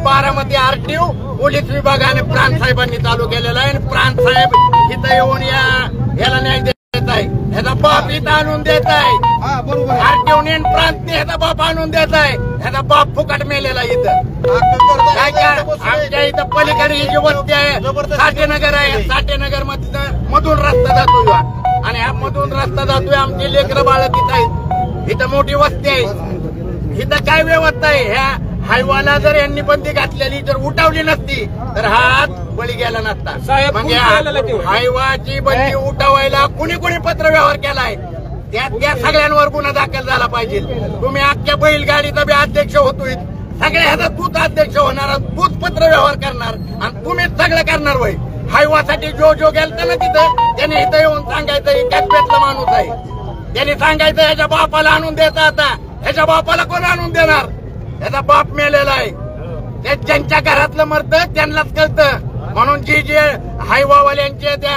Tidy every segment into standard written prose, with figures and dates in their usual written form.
Baramati RTO police विभागाने प्रांत साहेबांनी चालू केलेला आहे. प्रांत साहेब इथं येऊन याला न्याय देत आहे. ह्याचा बाप इथं आणून देत आहे. आरटीओने प्रांतने ह्याचा बाप आणून देत आहे. ह्याचा बाप फुकट मेलेला इथं. काय काय आमच्या इथं पलीकडे ही जी वस्ती आहे साठेनगर आहे. साठेनगर मधून रस्ता जातोय आणि ह्या मधून रस्ता जातोय. आमची लेकरं बाळ तिथं आहेत. इथं मोठी वस्ती आहे. इथं काय व्यवस्था आहे? ह्या हायवाला जर यांनी बंदी घातलेली जर उठवली नसती तर हा हात बळी गेला नसता. मग हायवाची बंदी उठवायला कुणी कुणी पत्र व्यवहार केलाय त्या सगळ्यांवर गुन्हा दाखल झाला पाहिजे. तुम्ही अख्ख्या बैलगाडीचा बी अध्यक्ष होतोय. सगळ्या ह्याचा तूच अध्यक्ष होणार, तूच पत्र व्यवहार करणार आणि तुम्हीच सगळं करणार. वय हायवासाठी जो गेलता ना तिथं त्याने इथं येऊन सांगायचं कॅपेतला माणूस आहे. त्याने सांगायचं ह्याच्या बापाला आणून देता. आता ह्याच्या बापाला कोण आणून देणार? ह्याचा बाप मेलेला आहे. ते ज्यांच्या घरातलं मरतं त्यांनाच कळतं. म्हणून जी हायवावाल्यांची त्या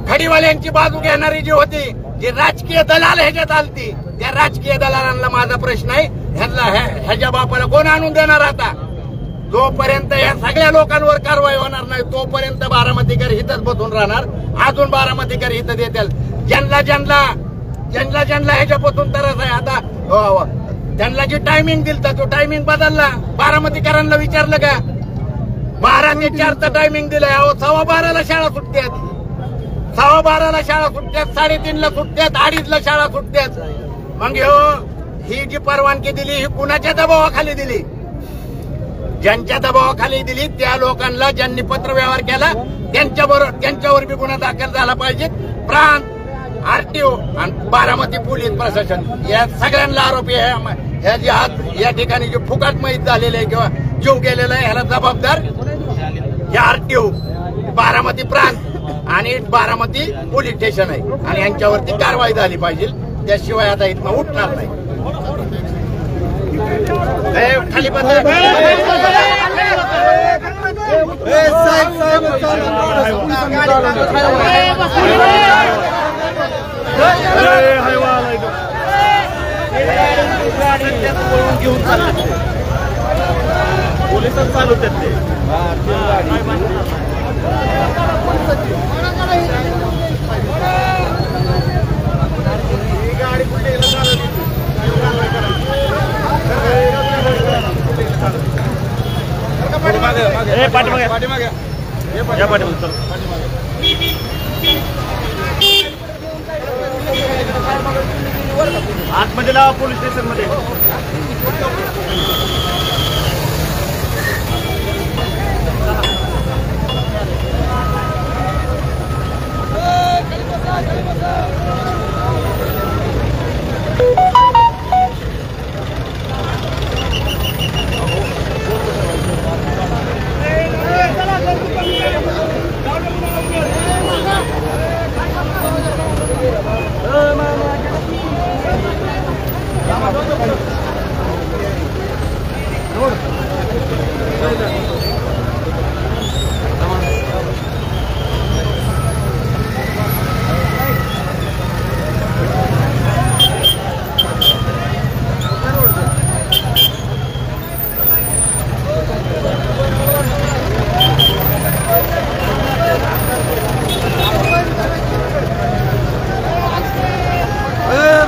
खडीवाल्यांची बाजू घेणारी जी होती, जी राजकीय दलाल ह्याच्यात आलती, त्या राजकीय दलालांना माझा प्रश्न आहे, ह्याच्या बापाला कोण आणून देणार? आता जोपर्यंत या सगळ्या लोकांवर कारवाई होणार नाही तोपर्यंत बारामतीकर हितच बसून राहणार. अजून बारामतीकर हित देतील. ज्यांना ह्याच्यापासून तरच आहे. आता त्यांना जे टायमिंग दिलं तो टायमिंग बदलला. बारामतीकरांना विचारलं का? 12 ते 4चं टायमिंग दिलंय. 12:15 शाळा सुटतात. 12:15 शाळा सुटतात. 3:30 सुटतात. 2:30 शाळा सुटतात. मग ही जी परवानगी दिली ही कुणाच्या दबावाखाली दिली? ज्यांच्या दबावाखाली दिली त्या लोकांना ज्यांनी पत्र व्यवहार केला त्यांच्यावर बी गुन्हा दाखल झाला पाहिजे. प्रांत आरटीओ आणि बारामती पोलीस प्रशासन या सगळ्यांना आरोपी आहे. ह्या जे आज या ठिकाणी जे फुकट माहीत झालेले आहे किंवा जीव गेलेला आहे ह्याला जबाबदार या आरटीओ, बारामती प्रांत आणि बारामती पोलीस स्टेशन आहे आणि यांच्यावरती कारवाई झाली पाहिजे. त्याशिवाय आता इथनं उठणार नाही. खाली घेऊन चालले पोलिस चालू होते. आतमध्ये लावा पोलीस स्टेशन मध्ये.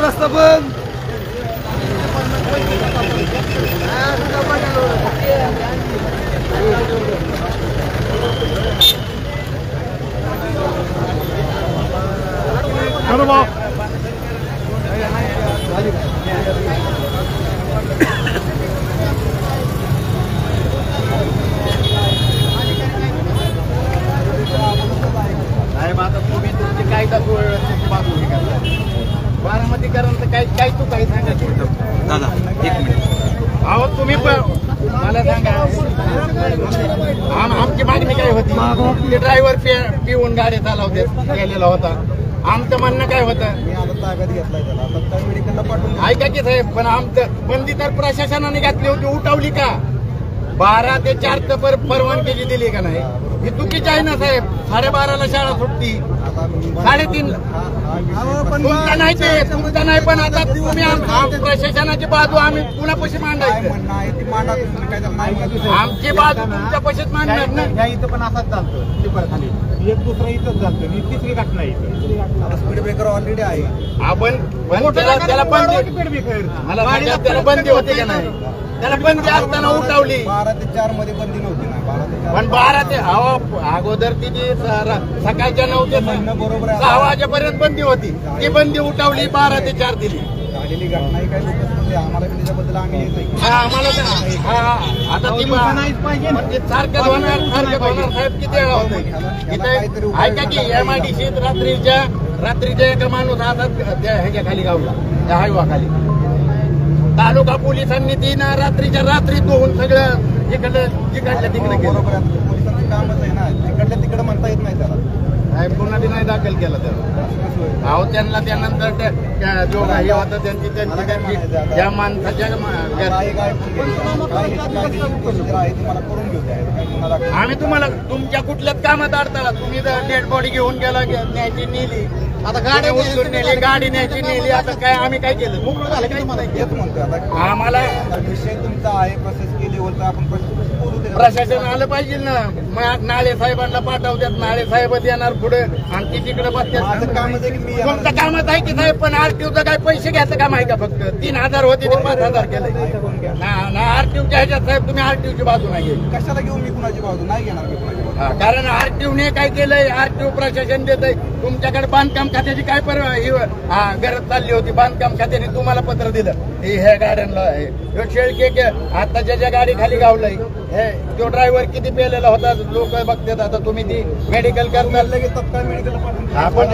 रस्ता बंद. बारामतीकरांचं काय तू काही सांगायचं दादा एक मिनिट. अहो तुम्ही मला सांगा आमची मागणी काय होती? ड्रायव्हर पिऊन गाडी चालवते गेलेला होता. आमचं म्हणणं काय होतं? ऐका की साहेब, पण आमचं बंदी तर प्रशासनाने घातली होती, उठवली का? 12 ते 4 परवानगी दिली का नाही? ही चुकीची आहे ना साहेब. 12:30ला शाळा सुटती, 3:30 तुमचं नाही ते, तुमचं नाही. पण आता तुम्ही प्रशासनाची बाजू आम्ही कुणापाशी मांडायची? आमची बाजू तुमच्या पाशीच मांडणार ना. इथं पण असाच चालतो खाली, एक दुसरा इथंच चालतो. ही तिसरी घटना इथं. स्पीड ब्रेकर ऑलरेडी आहे. आपण त्याला बंदी, मला सांगा त्याला बंदी होती का नाही? त्याला बंदी असताना उठवली. 12 ते 4 मध्ये बंदी नव्हती ना. 12 ते 4 पण 12 ते अगोदर ती जी सकाळच्या 9 ते 6 वाजेपर्यंत बंदी होती, ती बंदी उठवली, 12 ते 4 दिली. झालेली घटना ही काही लोकच म्हणजे आम्हाला त्याच्याबद्दल आम्ही आम्हाला आता ती सारखं होणार साहेब. किती वेळा होतं इथे? ऐका की MIDCत रात्रीच्या एका माणूस हातात ह्याच्या खाली गावला, त्या हायवाखाली. तालुका पोलिसांनी ती ना रात्रीच्या रात्री धुवून सगळं जिकडल्या तिकडे केलं. पोलिसांचं कामच आहे ना, तिकडल्या तिकडे म्हणता येत नाही त्याला. साहेब पुन्हा बी नाही दाखल केलं त्याला. अहो त्यांना त्यानंतर जो हे होतं त्यांची त्या माणसाच्या आम्ही तुम्हाला तुमच्या कुठल्याच कामात अडथळा. तुम्ही डेड बॉडी घेऊन गेला, न्यायची नेली, आता गाडी उचलून नेली, गाडी न्यायची नेली. आता काय आम्ही काय केलं? मोकळं झालं काही म्हणतो आम्हाला. विषय तुमचा आहे प्रशासकीय लेवलचा, आपण प्रशासन आलं पाहिजे ना. मग नाळे साहेबांना पाठवतात, नाळे साहेबच येणार पुढे आणि ती तिकडे बसतात. तुमचं कामच आहे की साहेब. पण आरटीओचं काय पैसे घ्यायचं काम आहे का? फक्त 3,000 होते ते 5,000 केलं ना. आरटीओच्या ह्याच्यात साहेब तुम्ही आरटीओची बाजू नाही घेऊ. कशाला घेऊन मी कुणाची बाजू नाही घेणार मी कुणाची बाजू. कारण आरटीओने काय केलंय, आरटीओ प्रशासन देत आहे. तुमच्याकडे बांधकाम खात्याची काय गरज चालली होती? बांधकाम खात्याने तुम्हाला पत्र दिलं ह्या गाड्यांना शेळके आता ज्या गाडी खाली गावलंय तो ड्रायव्हर किती पेलेला होता लोक बघतात. आता तुम्ही ती मेडिकल करणार लगेच तत्काळ मेडिकल आपण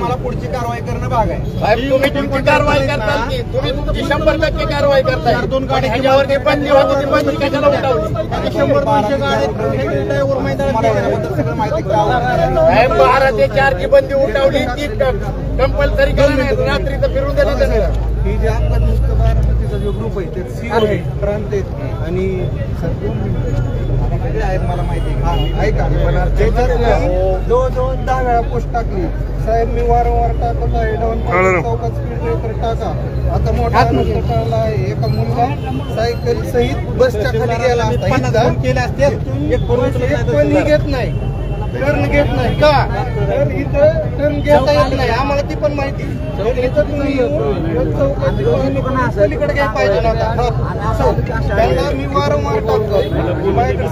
मला पुढची कारवाई करणं भाग आहे. साहेब तुम्ही तुमची कारवाई करताल की तुम्ही तुमची 100% कारवाई करताय. 2 गाडी ह्याच्यावरती बंदी होती, ती बंदी कशाला उठवली? 100-200 साहेब 12 ते 4 ची बंदी उठवली, ती कंपल्सरी करा नाही. रात्रीचं फिरून दिलं त्याला. ही जी अपघात मुक्त बारामतीचा जो ग्रुप आहे त्यात सी आहे, प्रांतेत आणि आहेत मला माहिती आहे. ऐका जवळजवळ 10 वेळा पोस्ट टाकली. साहेब मी वारंवार टाकत आहे, चौकात स्पीड ब्रेकर टाका. आता मोठा टाळला आहे. एका मुलगा सायकल सहित बसच्या खाली गेला असता, केले असते पण घेत नाही, टर्न घेत नाही का? तर इथं टर्न घेता येत नाही आम्हाला, ती पण माहिती. पलीकडे काय पाहिजे नव्हता. मी वारंवार टाकतो,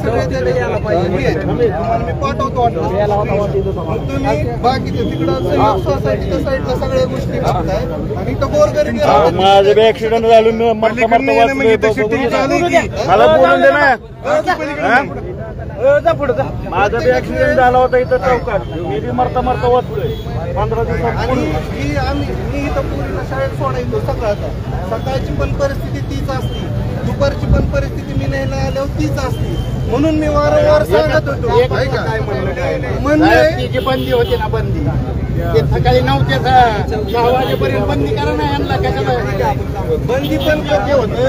सगळ्या पाहिजे तुम्हाला मी पाठवतो. तुम्ही बाकीच्या तिकडं सोसायटीच्या साईडला सगळ्या गोष्टी करताय आणि इथं गोरगरीब माझं बी ऍक्सिडेंट झालं, मला बोलून दे ना. माझा बी ऍक्सिडेंट झाला होता इथं चौकात, मी बी मरता वाचलोय 15 दिवसात. मी इथं पोरीला शाळेत सोडायचो सकाळचा. सकाळची पण परिस्थिती तीच असती, दुपारची पण परिस्थिती मी नाही आल्यावर तीच असती. म्हणून मी वारंवार सांगत होतो. म्हणजे बंदी होती ना, बंदी सकाळी 9 ते 6 वाजेपर्यंत बंदी करा ना यांना. कशाला बंदी पण योग्य होतं.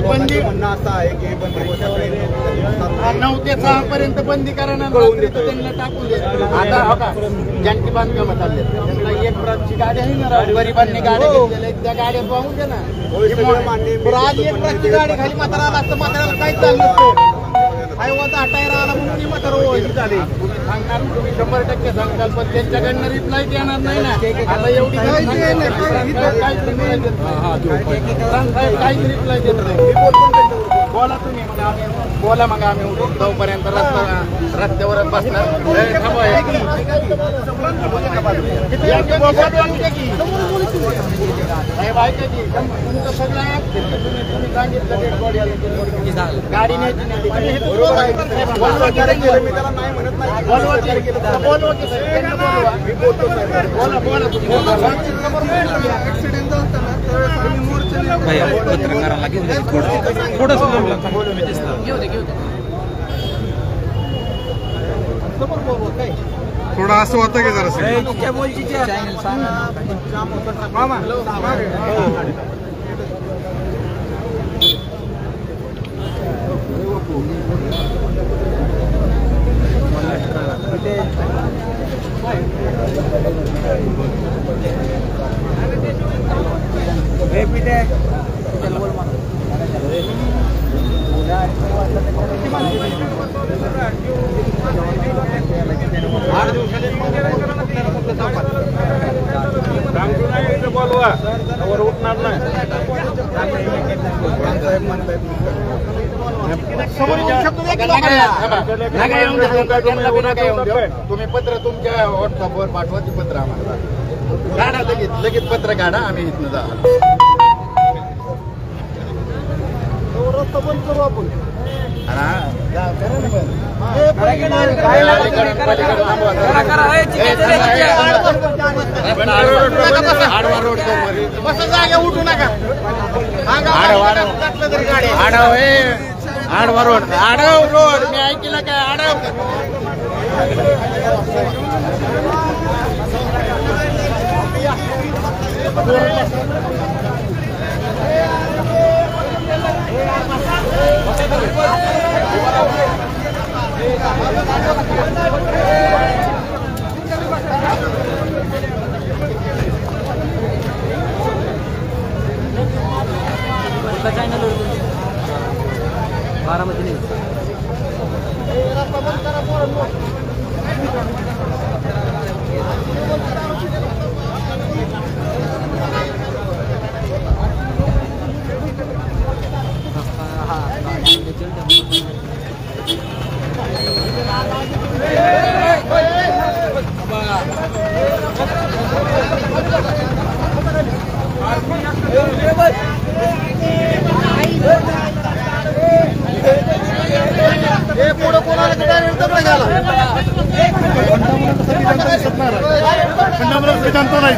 बंदी म्हणणं असं आहे की 9 ते 6 पर्यंत बंदी करा ना. त्यांना टाकून दे. आता हो का ज्यांची बांधकामं चालले त्यांना एक प्रकारची गाडी आहे ना, गरिबांनी गाड्या घेतलेल्या त्या गाड्या पाहून दे ना. आज एक प्रकारची गाडी खाली म्हातारा आला असतं, म्हाताऱ्याला काहीच चाललं नसतं. हायवाचा टायर आला म्हणून ती म्हातारा झाली. तुम्ही सांगणार, तुम्ही 100% सांगताल, पण त्यांच्याकडनं रिप्लाय देणार नाही ना. आता एवढी काहीच रिप्लाय देत नाही. बोला तुम्ही, बोला मग आम्ही उठवपर्यंत रस्त्यावरच बसणार. साहेब ऐका की तुमचं सगळं तुम्ही सांगितलं डेड बॉडी गाडी न्यायची नाही. पत्रकाराला घेऊन थोडं काय थोडं असं होतं की जरा बोलवा वर उठणार नाही तुम्ही पत्र तुमच्या व्हॉट्सअपवर पाठवा ती पत्र आम्हाला काढा लगेच पत्र काढा आम्ही इथनं जा रस्ता बंद करू आपण आडवा रोड बस जागे उठू नका आडव हे आडवा रोड आडव रोड मी ऐकलं काय आडव बारामती पुढं कोणाला जनता नाही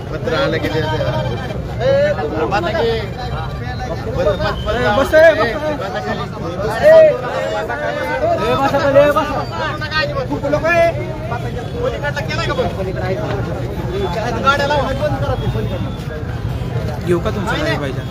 पत्र आलं की घेऊ का तुमचं नाही पाहिजे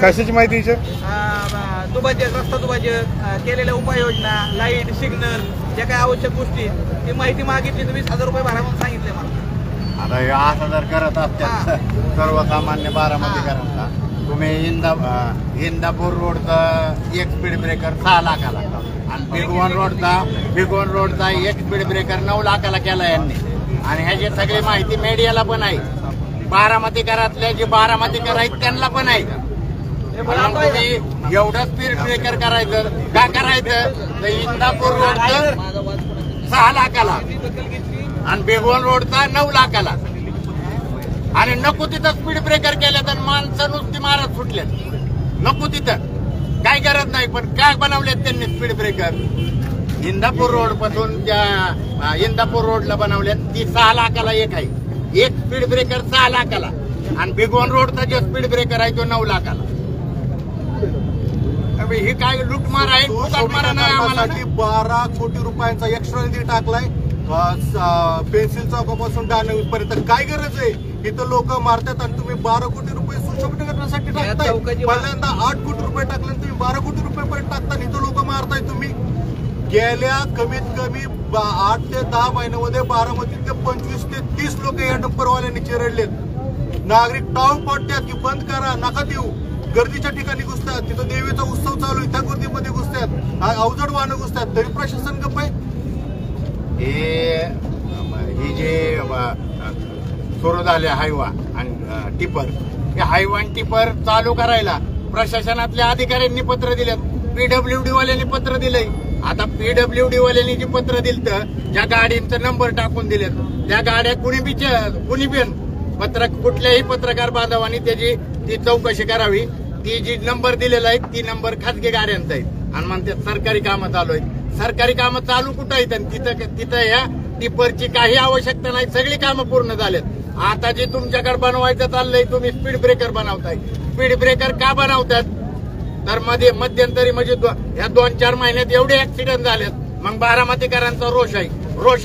कशाची माहिती विचार दुबाचे रस्ता दुबाचे केलेल्या उपाययोजना लाईट सिग्नल ज्या काही आवश्यक गोष्टी ती माहिती मागितली तुम्ही 20,000 रुपये भरा म्हणून सांगितले मला. आता हे असं जर करत असतात सर्वसामान्य बारामतीकरांना तुम्ही इंदापूर रोडचा एक स्पीड ब्रेकर 6 लाखाला आणि भिगवण रोडचा एक स्पीड ब्रेकर 9 लाखाला केला यांनी आणि ह्याची सगळी माहिती मीडियाला पण आहे. बारामतीकरातल्या जे बारामतीकर आहेत त्यांना पण आहे. तुम्ही एवढं स्पीड ब्रेकर करायचं का करायचं तर इंदापूर रोडचं 6 लाखाला आणि बेगोन रोडचा 9 लाखाला आणि नको तिथं स्पीड ब्रेकर केलं तर माणसं नुसती मारत सुटले. नको तिथं काय गरज नाही पण काय बनवलेत त्यांनी स्पीड ब्रेकर इंदापूर रोड पासून त्या इंदापूर रोडला बनवल्यात ती 6 लाखाला एक आहे. एक स्पीड ब्रेकर 6 लाखाला आणि भिगवण रोडचा जो स्पीड ब्रेकर आहे तो 9 लाखाला. हे काय लुटमार आहे, लुटमार नाही आम्हाला. 12 कोटी रुपयांचा एक्स्ट्रा निधी टाकलाय पेन्सिल चौकापासून डाणवीपर्यंत. काय गरज आहे? इथं लोक मारतात आणि तुम्ही 12 कोटी रुपये सुशोभित करण्यासाठी टाकताय. पहिल्यांदा 8 कोटी रुपये टाकले, तुम्ही 12 कोटी रुपये पर्यंत टाकता. इथं लोक मारताय तुम्ही. गेल्या कमीत कमी 8 ते 10 महिन्यामध्ये बारामतीतले 25 ते 30 लोक या डंपरवाल्यांनी चिरडलेत. नागरिक टाळू पडतात की बंद करा, नका देऊ. गर्दीच्या ठिकाणी घुसतात, तिथं देवीचा उत्सव चालू आहे त्या गर्दीमध्ये घुसतात, अवजड वाहनं घुसतात, तरी प्रशासन गप्प आहे. हे जे सुरू झाले हायवा आणि टिपर, हे हायवा आणि टिपर चालू करायला प्रशासनातल्या अधिकाऱ्यांनी पत्र दिलेत, पीडब्ल्यूडी वाल्यांनी पत्र दिलंय. आता पीडब्ल्यूडी वाल्यांनी जे पत्र दिलं, ज्या गाडींचा नंबर टाकून दिलेत त्या गाड्या कुणी पण कुठल्याही पत्रकार बांधवांनी त्याची ती चौकशी करावी. ती जी नंबर दिलेला आहे ती नंबर खासगी गाड्यांचा आहे आणि म्हणतात सरकारी कामं चालू आहेत. सरकारी कामं चालू कुठं आहेत? तिथं या टिपरची काही आवश्यकता नाही, सगळी कामं पूर्ण झालेत. आता जे तुमच्याकडे बनवायचं चाललंय, तुम्ही स्पीड ब्रेकर बनवताय. स्पीड ब्रेकर का बनवतात? तर मध्यंतरी म्हणजे या 2-4 महिन्यात एवढे ऍक्सिडेंट झालेत. मग बारामतीकरांचा रोष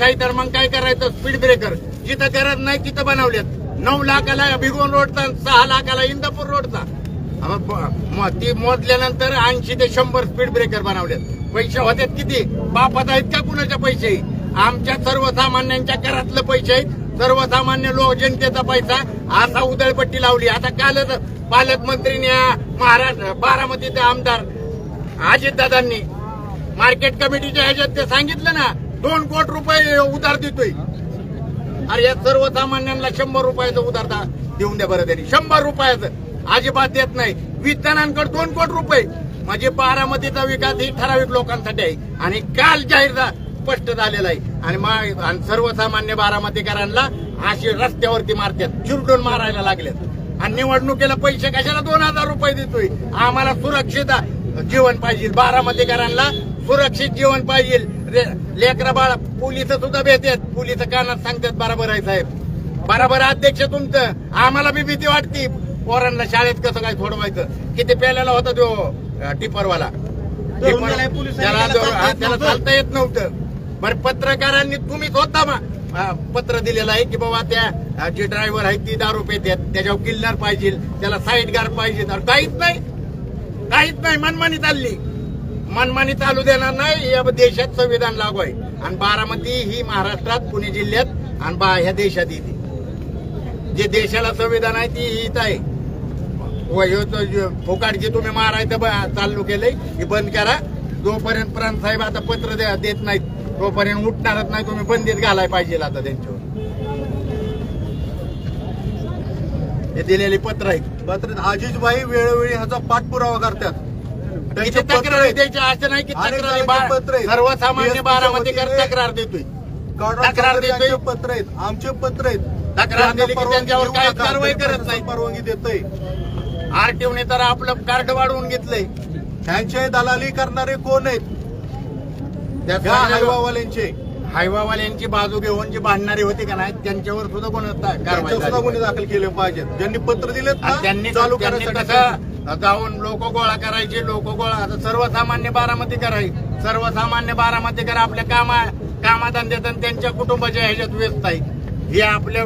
आहे तर मग काय करायचं? स्पीड ब्रेकर जिथं गरज नाही तिथं बनवलेत. 9 लाखाला भिगवण रोडचा, 6 लाखाला इंदापूर रोडचा. ती मोजल्यानंतर 80 ते 100 स्पीड ब्रेकर बनवलेत. पैसे होते किती? बापात आहेत का कुणाच्या पैसे? आमच्या सर्वसामान्यांच्या घरातलं पैसे आहेत. सर्वसामान्य लोक जनतेचा पैसा असा उधळपट्टी लावली. आता कालच पालकमंत्रीने महाराष्ट्र बारामतीचे आमदार अजितदादांनी मार्केट कमिटीच्या ह्याच्यात ते सांगितलं ना, 2 कोटी रुपये उधार देतोय. अरे या सर्वसामान्यांना 100 रुपयाचं उधार देऊन द्या बरं. त्यांनी 100 रुपयाचं अजिबात देत नाही. वित्तनांकडे 2 कोटी रुपये. म्हणजे बारामतीचा विकास ही ठराविक लोकांसाठी आहे आणि काल जाहीर स्पष्ट झालेला आहे. आणि सर्वसामान्य बारामतीकरांना अशी रस्त्यावरती मारतात, चिरडून मारायला लागलेत. आणि निवडणुकीला पैसे कशाला 2000 रुपये देतोय? आम्हाला सुरक्षित जीवन पाहिजे, बारामतीकरांना सुरक्षित जीवन पाहिजे. लेकरा बाळा पोलिस सुद्धा भेटतात, पोलिस कानात सांगतात बरोबर आहे साहेब, बरोबर अध्यक्ष तुमचं. आम्हाला बी भीती वाटते पोरांना शाळेत कसं काय सोडवायचं. किती पेल्याला होता तो टिपरवाला, त्याला चालता येत नव्हतं. बरं पत्रकारांनी तुम्ही स्वतः पत्र दिलेलं आहे की बाबा त्या जे ड्रायव्हर आहेत ती दारू पेतात, त्याच्यावर किल्लर पाहिजे, त्याला साईड गार्ड पाहिजे. तर काहीच नाही, मनमानी चालली. मनमानी चालू देणार नाही. या देशात संविधान लागू आहे आणि बारामती ही महाराष्ट्रात, पुणे जिल्ह्यात आणि ह्या देशात येते. जे देशाला संविधान आहे ती हित आहे. फोकाट जे तुम्ही मारायचं चालू केलंय हे बंद करा. जोपर्यंत प्रांत साहेब आता पत्र देत नाहीत तोपर्यंत उठणारच नाही. तुम्ही बंदीत घालाय पाहिजे आता त्यांच्यावर. हे दिलेली पत्र आहेत. आजीजबाई वेळोवेळी ह्याचा पाठपुरावा करतात. तक्रार द्यायची असं नाही की तक्रार सर्वसामान्य बारामतीकर तक्रार देतोय, पत्र आहेत, आमचे पत्र आहेत. तक्रार दिली की त्यांच्यावर काही कारवाई करत नाही. परवानगी देतोय. आरटीओने तर आपलं कार्ड वाढवून घेतलंय. त्यांचे दलाली करणारे कोण आहेत? हायवावाल्यांची बाजू घेऊन जी भांडणारी होती का नाही त्यांच्यावर सुद्धा गुन्हे दाखल केले पाहिजेत. ज्यांनी पत्र दिलेत त्यांनी चालू करायचं जाऊन लोक गोळा करायचे. आता सर्वसामान्य बारामती करायचे. सर्वसामान्य बारामतीकर आपल्या कामाधंद्यात आणि त्यांच्या कुटुंबाच्या ह्याच्यात व्यस्त आहे. हे आपल्या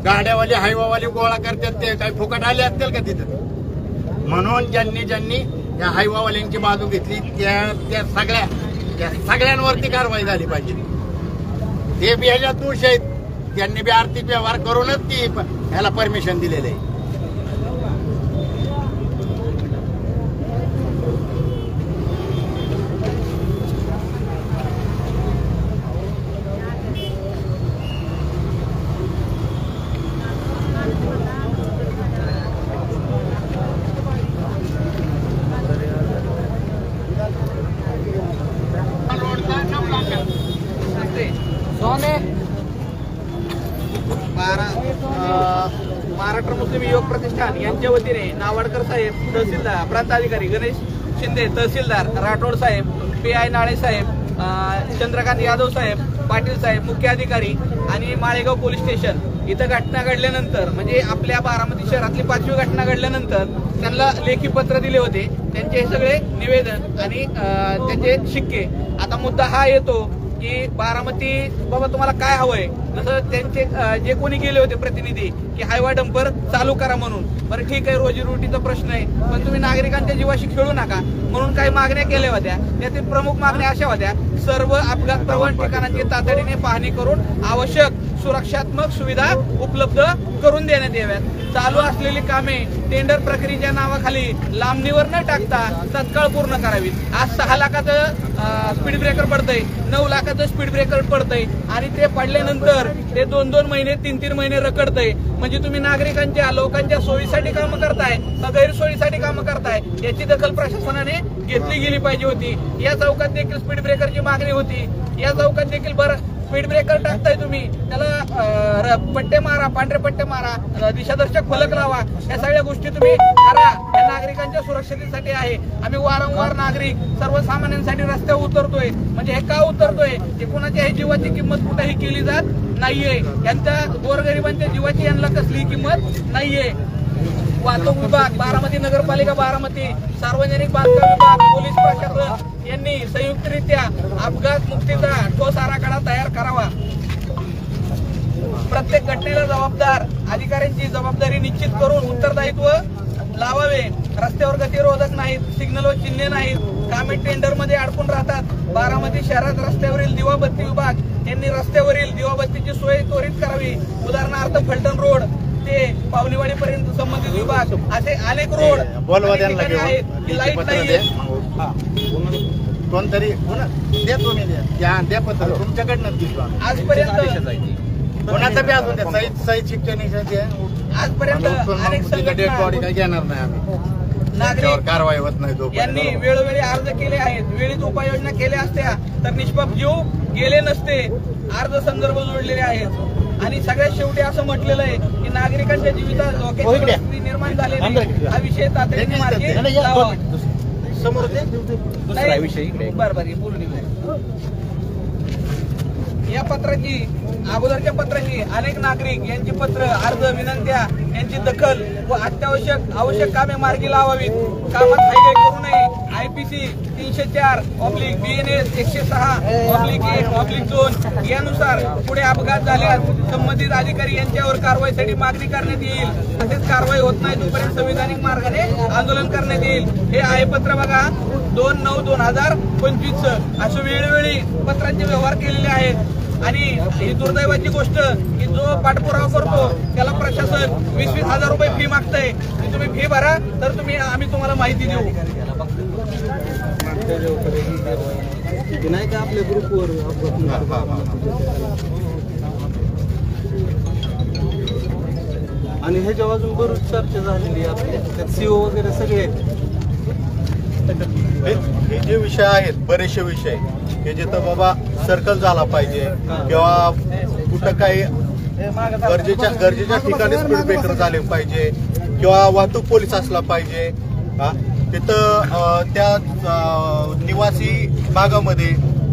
गाड्यावाले हायवावाले गोळा करतात ते काही फुकट आले असतील का तिथं? म्हणून ज्यांनी या हायवावाल्यांची बाजू घेतली त्या सगळ्यांवरती कारवाई झाली पाहिजे. ते बी ह्याच्यात दोष आहेत. त्यांनी बी आर्थिक व्यवहार करूनच ती ह्याला परमिशन दिलेलं आहे. महाराष्ट्र मुस्लिम योग प्रतिष्ठान यांच्या वतीने नावाडकर साहेब तहसीलदार, प्रांत अधिकारी गणेश शिंदे तहसीलदार, राठोड साहेब, PI नाळे साहेब, चंद्रकांत यादव साहेब, पाटील साहेब, मुख्य अधिकारी आणि माळेगाव पोलीस स्टेशन इथं घटना घडल्यानंतर, म्हणजे आपल्या बारामती शहरातली 5वी घटना घडल्यानंतर त्यांना लेखी पत्र दिले होते, त्यांचे हे सगळे निवेदन आणि त्यांचे शिक्के. आता मुद्दा हा येतो की बारामती बाबा तुम्हाला काय हवंय, जसं त्यांचे जे कोणी गेले होते प्रतिनिधी की हायवा डंपर चालू करा म्हणून. बरं ठीक आहे, रोजीरोटीचा प्रश्न आहे, पण तुम्ही नागरिकांच्या जीवाशी खेळू नका म्हणून काही मागण्या केल्या होत्या. त्यातील प्रमुख मागण्या अशा होत्या, सर्व अपघात प्रवण ठिकाणांची तातडीने पाहणी करून आवश्यक सुरक्षात्मक सुविधा उपलब्ध करून देण्यात याव्यात. चालू असलेली कामे टेंडर प्रक्रियेच्या नावाखाली लांबणीवर न टाकता तत्काळ पूर्ण करावीत. आज 6 लाखाचं स्पीड ब्रेकर पडतंय, 9 लाखाचं स्पीड ब्रेकर पडतंय आणि ते पडल्यानंतर ते 2-2 महिने 3-3 महिने रखडतंय. म्हणजे तुम्ही नागरिकांच्या लोकांच्या सोयीसाठी कामं करताय का गैरसोयीसाठी कामं करताय, याची दखल प्रशासनाने घेतली गेली पाहिजे होती. या चौकात देखील स्पीड ब्रेकरची मागणी होती. या चौकात देखील बरं स्पीड ब्रेकर टाकताय तुम्ही, त्याला पट्टे मारा, पांढरे पट्टे मारा, दिशादर्शक फलक लावा, या सगळ्या गोष्टी तुम्ही करा. या नागरिकांच्या सुरक्षतेसाठी आहे. आम्ही वारंवार नागरिक सर्वसामान्यांसाठी रस्त्यावर उतरतोय. म्हणजे हे का उतरतोय, की कुणाच्या जीवाची किंमत कुठेही केली जात नाहीये. यांच्या गोरगरिबांच्या जीवाची यांना कसलीही किंमत नाहीये. वाहतूक विभाग, बारामती नगरपालिका बारामती, सार्वजनिक बांधकाम विभाग, पोलीस प्रशासन यांनी संयुक्तरित्या अपघात मुक्तीचा ठोस आराखडा तयार करावा. प्रत्येक घटनेला जबाबदार अधिकाऱ्यांची जबाबदारी निश्चित करून उत्तरदायित्व लावावे. रस्त्यावर गतिरोधक नाहीत, सिग्नल व चिन्हे नाहीत, कामे टेंडर मध्ये अडकून राहतात. बारामती शहरात रस्त्यावरील दिवाबत्ती विभाग यांनी रस्त्यावरील दिवाबत्तीची सोय त्वरित करावी. उदाहरणार्थ फलटण रोड ते पावलीवाडी पर्यंत संबंधित विभाग, असे अनेक रोड आहेत की लाईट नाहीये. कोणतरी देतो मी द्या पत्र तुमच्याकडनं आजपर्यंत कोणाचं बी असून द्या, सही शिक्षण आजपर्यंत अनेक संघटना घेणार नाही आम्ही. नागरिक कारवाई होत नाही. यांनी वेळोवेळी अर्ज केले आहेत. वेळीच उपाययोजना केल्या असत्या तर निष्पाप जीव गेले नसते. अर्ज संदर्भ जोडलेले आहेत आणि सगळ्यात शेवटी असं म्हटलेलं आहे की नागरिकांच्या जीवितात धोक्याची परिस्थिती निर्माण झालेली, हा विषय तातडीने मार्गी लावावा. बरं बोलून या पत्राची, अगोदरच्या पत्राची अनेक नागरिक यांची पत्र, अर्ज, विनंत्या यांची दखल व आवश्यक कामे मार्गी लावावीत. कामात हायगाई करू नये. IPC 304/BNS 106/1/2 यानुसार पुढे अपघात झाल्यास संबंधित अधिकारी यांच्यावर कारवाईसाठी मागणी करण्यात येईल. तसेच कारवाई होत नाही तोपर्यंत संविधानिक मार्गाने आंदोलन करण्यात येईल. हे आहे पत्र बघा 2/9/2025. असे वेळोवेळी पत्रांचे व्यवहार केलेले आहेत. आणि ही दुर्दैवाची गोष्ट की जो पाठपुरावा करतो त्याला प्रशासन 20-20 हजार रुपये फी मागतंय की तुम्ही फी भरा तर आम्ही तुम्हाला माहिती देऊ. नाही का आपल्या ग्रुपवर आणि ह्याच्या अजून बरीच चर्चा झालेली आहे. CO वगैरे सगळे हे जे विषय आहेत, बरेचसे विषय हे जिथं बाबा सर्कल झाला पाहिजे किंवा कुठं काही गरजेच्या ठिकाणी स्पीड ब्रेकर झाले पाहिजे किंवा वाहतूक पोलीस असला पाहिजे. तिथं त्या निवासी भागामध्ये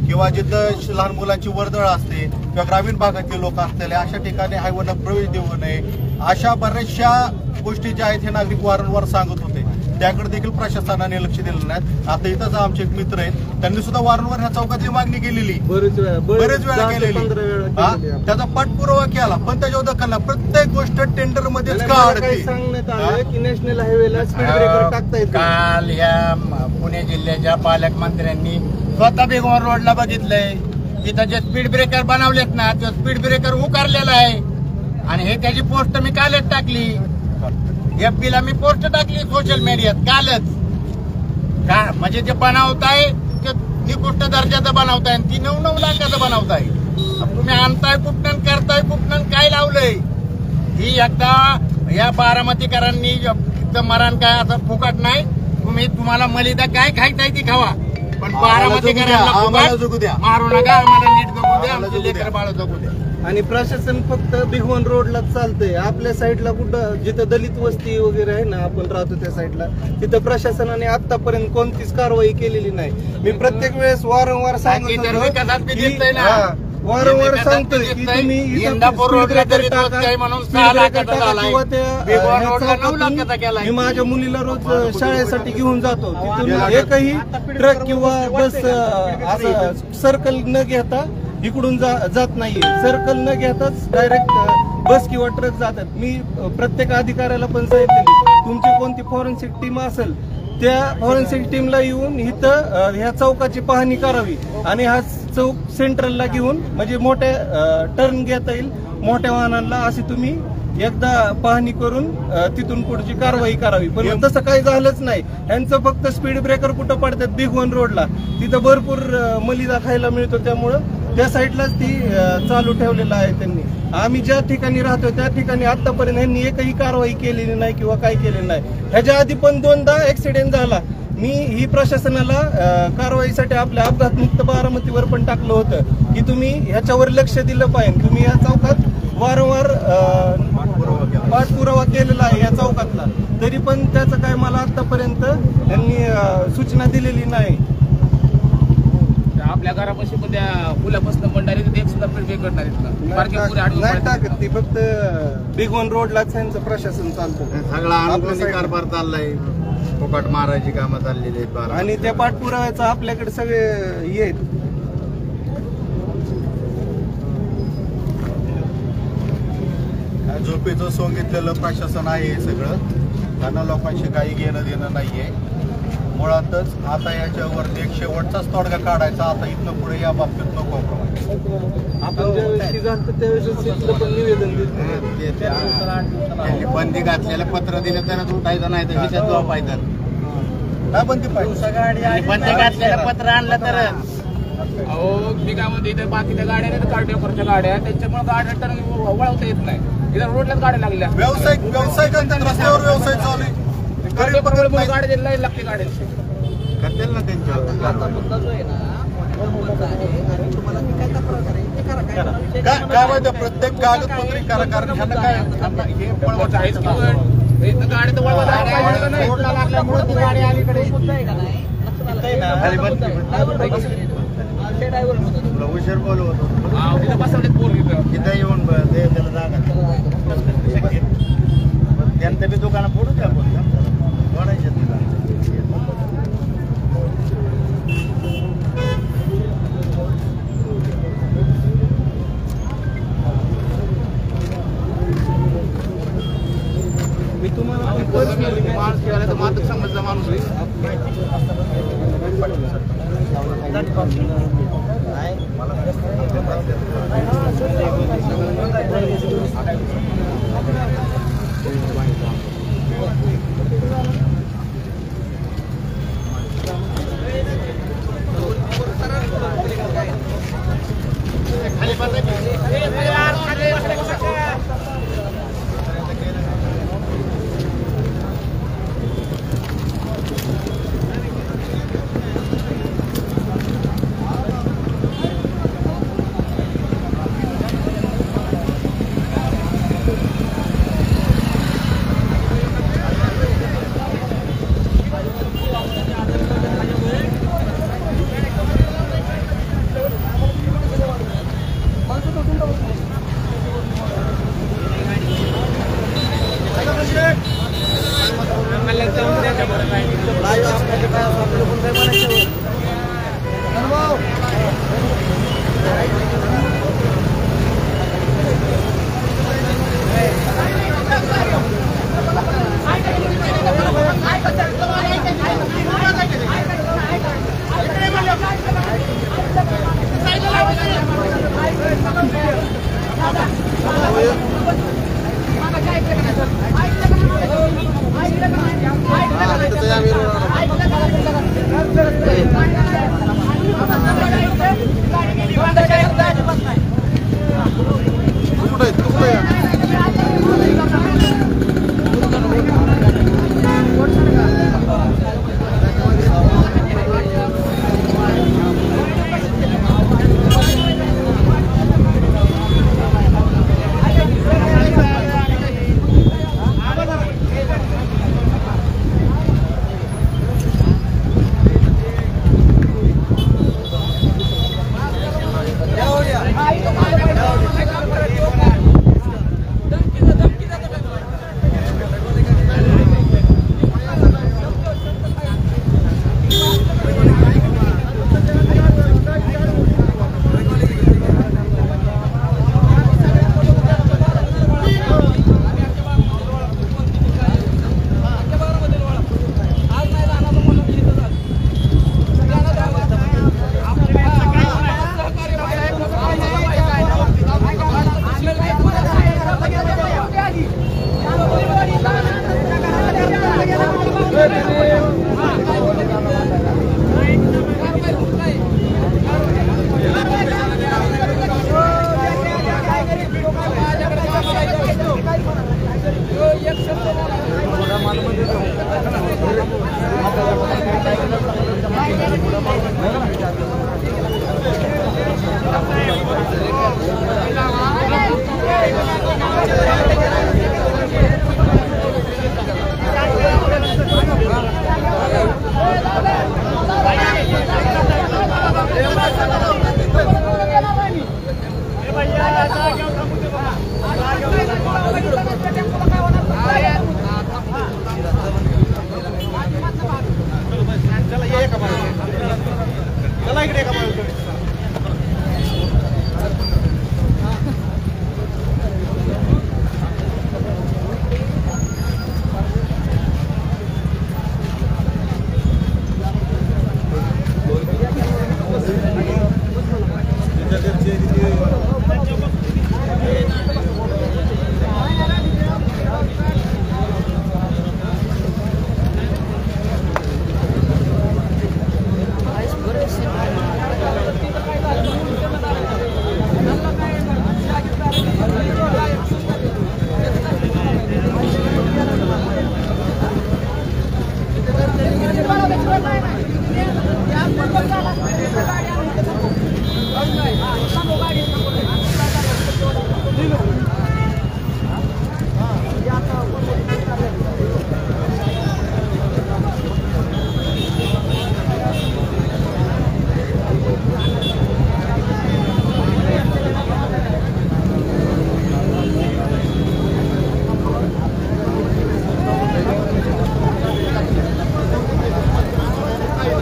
किंवा जिथं लहान मुलांची वर्दळ असते किंवा ग्रामीण भागातील लोक असलेले अशा ठिकाणी हायवेनं प्रवेश देऊ नये. अशा बऱ्याचशा गोष्टी ज्या आहेत हे नागरिक वारंवार सांगत होते, त्याकडे देखील प्रशासनाने लक्ष दिलं नाही. आता इथंच आमचे एक मित्र आहेत, त्यांनी सुद्धा वारंवार ह्या चौकातली मागणी केलेली, बरेच वेळा केलेली, त्याचा पाठपुरावा केला, पण त्याच्यावर दखल नाही. प्रत्येक गोष्ट टेंडर मध्येच का अडकली. सांगण्यात आलं की नॅशनल हायवेला स्पीड ब्रेकर टाकता येत. काल या पुणे जिल्ह्याच्या पालकमंत्र्यांनी स्वतः बेगोर रोडला बघितलंय, तिथं जे स्पीड ब्रेकर बनवलेत ना, ते स्पीड ब्रेकर उकारलेला आहे आणि हे त्याची पोस्ट मी कालच टाकली. FB ला मी पोस्ट टाकली सोशल मीडियात कालच. का म्हणजे जे बनवताय ते निकृष्ट दर्जाचं बनवताय, ती 9-9 लाखाचं बनवताय. तुम्ही आणताय कुठनं, करताय कुठनं, काय लावलंय. ही एकदा या बारामतीकरांनी मरण काय असं फुकट नाही. तुम्हाला मलिदा काय खायचंय ती खावा, पण बारामतीकरांना मारू नका. आम्हाला नीट जगू द्या, आमचे लेकर बाळ जगू द्या. आणि प्रशासन फक्त भिगवण रोडलाच चालतंय. आपल्या साईडला कुठं जिथं दलित वस्ती वगैरे आहे ना, आपण राहतो त्या साईडला, तिथं प्रशासनाने आतापर्यंत कोणतीच कारवाई केलेली नाही. मी प्रत्येक वेळेस वारंवार वारंवार सांगतोय की तुम्ही मी माझ्या मुलीला रोज शाळेसाठी घेऊन जातो, तिथून एकही ट्रक किंवा बस असं सर्कल न घेता इकडून जात नाहीये. सर्कल न घेताच डायरेक्ट बस किंवा ट्रक जातात. मी प्रत्येक अधिकाऱ्याला पण सांगितलेली, तुमची कोणती फॉरेन्सिक टीम असेल त्या फॉरेन्सिक टीमला येऊन इथं ह्या चौकाची पाहणी करावी आणि हा चौक सेंट्रलला घेऊन म्हणजे मोठ्या टर्न घेता येईल मोठ्या वाहनांना, अशी तुम्ही एकदा पाहणी करून तिथून पुढची कारवाई करावी. पण तसं काही झालंच नाही. यांचं फक्त स्पीड ब्रेकर कुठं पडतात भिगवण रोडला, तिथं भरपूर मलिदा खायला मिळतो, त्यामुळं त्या साईडलाच ती चालू ठेवलेलं आहे त्यांनी. आम्ही ज्या ठिकाणी राहतो त्या ठिकाणी आतापर्यंत यांनी एकही कारवाई केलेली नाही किंवा काही केलेलं नाही. ह्याच्या आधी पण 2दा ऍक्सिडेंट झाला. मी ही प्रशासनाला कारवाईसाठी आपल्या अपघातमुक्त बारामतीवर पण टाकलं होतं की तुम्ही ह्याच्यावर लक्ष दिलं पाहिजे. तुम्ही या चौकात वारंवार पाठपुरावा केलेला आहे या चौकातला, तरी पण त्याचं काय मला आतापर्यंत यांनी सूचना दिलेली नाही. आपल्या घरापाशी पण त्या पुलापासून मंडारी एक सुद्धा पेट करणार नाही टाकत ती, फक्त भिगवण रोडलाच त्यांचं प्रशासन चालतं. सगळा अनुकूल कारभार चाललाय, फुकट मारायची कामं चाललेली आहेत आणि त्या पाठपुराव्याचं आपल्याकडे सगळे येत. झोपेचं सोंग घेतलेलं प्रशासन आहे हे सगळं. त्यांना लोकांशी काही घेणं देणं नाहीये. मुळातच आता याच्यावर एक शेवटचाच तोडगा काढायचा. आता इथनं पुढे या बाबतीत नको कॉम्प्रोमाइज. आपण ज्यावेळेस झालं त्यावेळेस पण निवेदन दिलं, त्यांनी बंदी घातलेलं पत्र दिलं तरच उठायचं, नाही तर हिच्यात झोपायचं. काय बंदी पाहिजे? बंदी घातलेलं पत्र आणलं तर अहो मी काय म्हणते, इथे बाकीच्या गाड्या नाही, कार्डिओकरच्या गाड्या, त्यांच्यामुळे गाड्या टर्न वळवता येत नाही. इथं रोडलाच गाड्या लागल्या. व्यावसायिकांचा रस्त्यावर व्यवसाय चालू आहे. कार्डिओकरमुळे गाड्या लाईन लागते गाड्यांची. करतील ना त्यांच्यावर. काय माहिती प्रत्येक कागदपत्री करा, कारण ह्यांना काय हे पळवत आहेच की इथं गाडी तर वळवा नाही. रोडला लागल्यामुळे ती गाडी अलीकडे उशीर बोलवतो तिथं बसवलेत पोर इथं. तिथं येऊन त्याला जागा त्यांचं बी दुकानं फोडू द्या, जोडायचे तिला. मी तुम्हाला माणूस केला तर मात्र समजला माणूस आहे.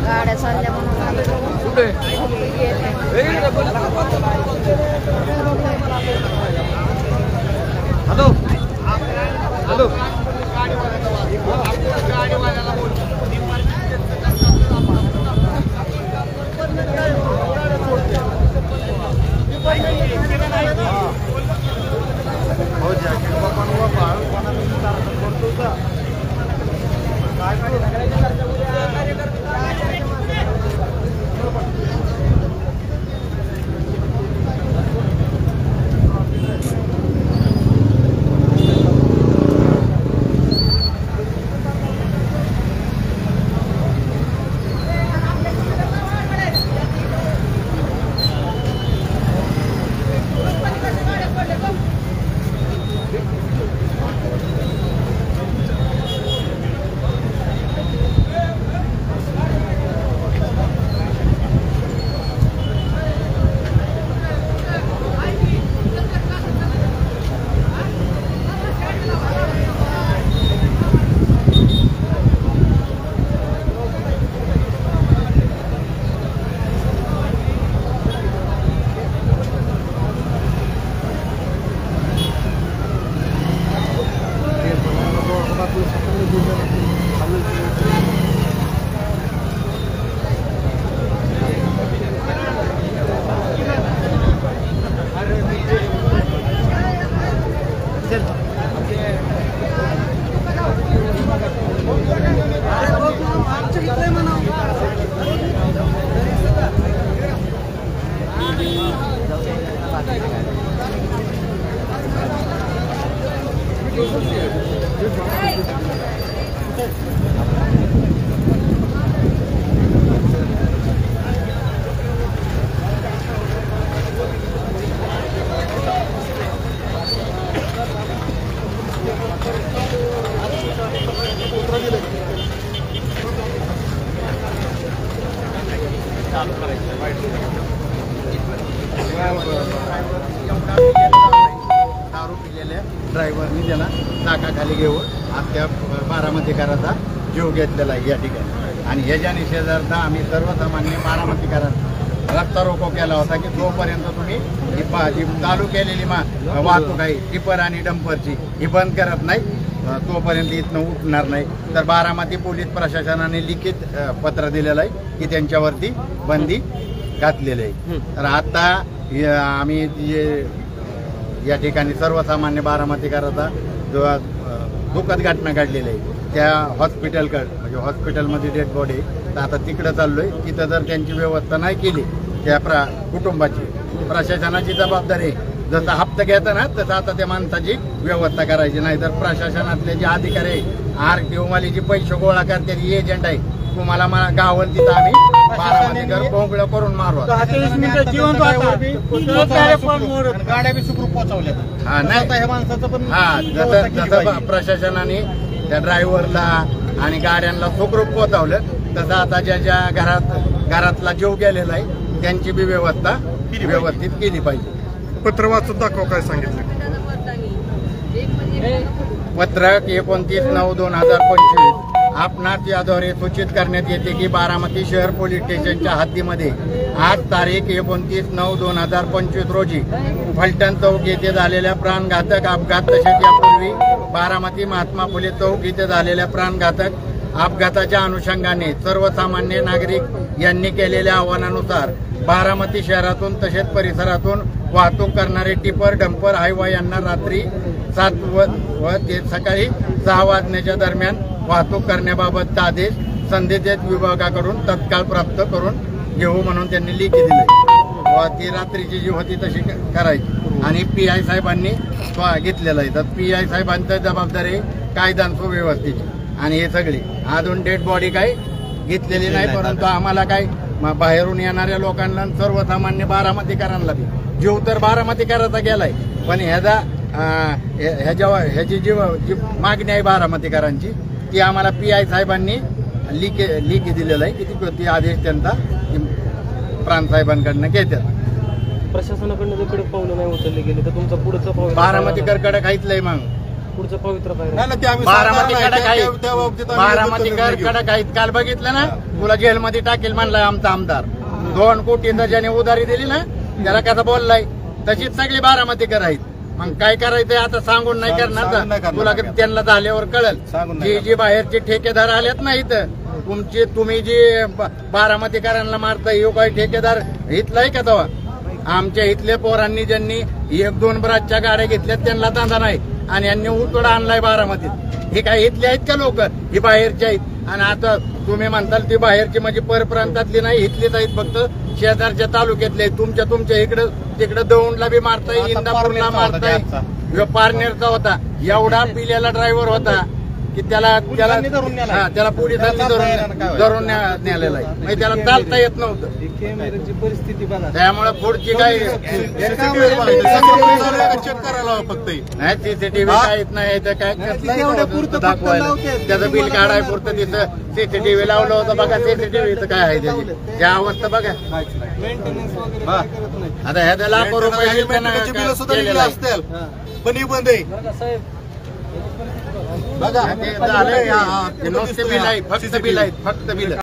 गाड्या चालल्या म्हणून दारू पिलेल्या ड्रायव्हरनी त्याला चाकाखाली घेऊन आपल्या बारामतीकरांचा जीव घेतलेला आहे या ठिकाणी. आणि ह्याच्या निषेधार्थ आम्ही सर्वसामान्य बारामतीकरांना रस्ता रोको केला होता की जोपर्यंत तुम्ही ही चालू केलेली वाहतूक आहे टिपर आणि डंपरची ही बंद करत नाही तोपर्यंत इथनं उठणार नाही. तर बारामती पोलीस प्रशासनाने लिखित पत्र दिलेलं आहे की त्यांच्यावरती बंदी घातलेली आहे. तर आता आम्ही या ठिकाणी सर्वसामान्य बारामतीकरांचा जो दुःखद घटना घडलेली आहे त्या हॉस्पिटलकडे म्हणजे हॉस्पिटलमध्ये डेड बॉडी तर आता तिकडे चाललोय. तिथं जर त्यांची व्यवस्था नाही केली त्या कुटुंबाची प्रशासनाची जबाबदारी आहे. जसं हप्ता घेता ना तसं आता त्या माणसाची व्यवस्था करायची. नाही तर प्रशासनातले जे अधिकारी आहे RTO वाले जे पैसे गोळा करते एजंट आहे तुम्हाला मला गावन तिथं आम्ही बारामतीकर कोंगळ करून मारू. गाड्या बी सुखरूप पोहोचवल्या. हा नाही हे माणसाचं पण हा जसं प्रशासनाने त्या ड्रायव्हरला आणि गाड्यांना सुखरूप पोहोचवलं. तसं आता ज्या घरातला जीव गेलेला आहे त्यांची बी व्यवस्था व्यवस्थित केली पाहिजे. पत्र वाचून दाखवा काय सांगितलं. पत्रक 29/9/2025 आपणास याद्वारे सूचित करण्यात येते की बारामती शहर पोलीस स्टेशनच्या हद्दीमध्ये आज तारीख 29/9/2025 रोजी फलटण चौक येथे झालेल्या प्राणघातक अपघात तसेच यापूर्वी बारामती महात्मा फुले चौक येथे झालेल्या प्राणघातक अपघाताच्या अनुषंगाने सर्वसामान्य नागरिक यांनी केलेल्या आवाहनानुसार बारामती शहरातून तसेच परिसरातून वाहतूक करणारे टिपर डंपर हायवा यांना रात्री 7 व ते सकाळी 6 वाजण्याच्या दरम्यान वाहतूक करण्याबाबतचा आदेश संबंधित विभागाकडून तत्काळ प्राप्त करून घेऊ म्हणून त्यांनी लेखी दिले व ती रात्रीची जी होती तशी करायची. आणि PI साहेबांनी घेतलेलं आहे. तर PI साहेबांची जबाबदारी कायदा आणि सुव्यवस्थेची. आणि हे सगळे अजून डेड बॉडी काही घेतलेली नाही, परंतु आम्हाला काय बाहेरून येणाऱ्या लोकांना सर्वसामान्य बारामतीकरांना बी जीव तर बारामतीकराचा गेलाय, पण ह्याची जी मागणी आहे बारामतीकरांची ती आम्हाला PI साहेबांनी लिखी दिलेला आहे की ती आदेश त्यांचा प्रांत साहेबांकडनं घेतात. प्रशासनाकडनं जर कडक पावलं नाही उचलले गेले तर तुमचा पुढचं पाऊल बारामतीकरकडे काहीच नाही. मग पुढचं पवित्र काय बारामतीकरकडे काहीच काल बघितलं ना, तुला जेलमध्ये टाकेल म्हणलाय आमचा आमदार. 2 कोटींचा ज्याने उधारी दिली ना त्याला कसं बोललाय, तशीच सगळी बारामतीकर आहेत. मग काय करायचंय आता सांगून नाही करणार. तुला त्यांना झाल्यावर कळल. जी बाहेरचे ठेकेदार आलेत ना इथं तुम्ही जी बारामतीकरांना मारताय यो काही ठेकेदार इथलाय का तेव्हा? आमच्या इथल्या पोरांनी ज्यांनी 1-2 ब्रासच्या गाड्या घेतल्यात त्यांना धंदा नाही आणि यांनी उतोडा आणलाय बारामतीत. हे काय इथले आहेत का लोक? ही बाहेरचे आहेत. आणि आता तुम्ही म्हणताल ती बाहेरची म्हणजे परप्रांतातली नाही, इथलीच आहेत, फक्त शेजारच्या तालुक्यातले. तुमच्या इकडं तिकडं दौंडला बी मारताय, इंदापूरला मारताय. पारनेरचा होता एवढा पिलेला ड्रायव्हर होता की त्याला पोलिसांनी धरून नेलेला आहे. म्हणजे त्याला चालता येत नव्हतं. परिस्थिती बघा. त्यामुळे पुढची काय चेक करायला फक्त CCTV काहीच नाही. काय दाखवायला त्याचं बिल काढाय पुरतं तिथं CCTV लावलं होतं. बघा CCTV काय आहे त्याची त्या अवस्था बघा. मेंटेनन्स वगैरे काय करत नाही. आता ह्याचा लाखो रुपये बिल सुद्धा दिली असतील पण ही बंद आहे. बघा ते झालंय. नुसते बिल आहे, फक्त बिल आहेत, फक्त बिल.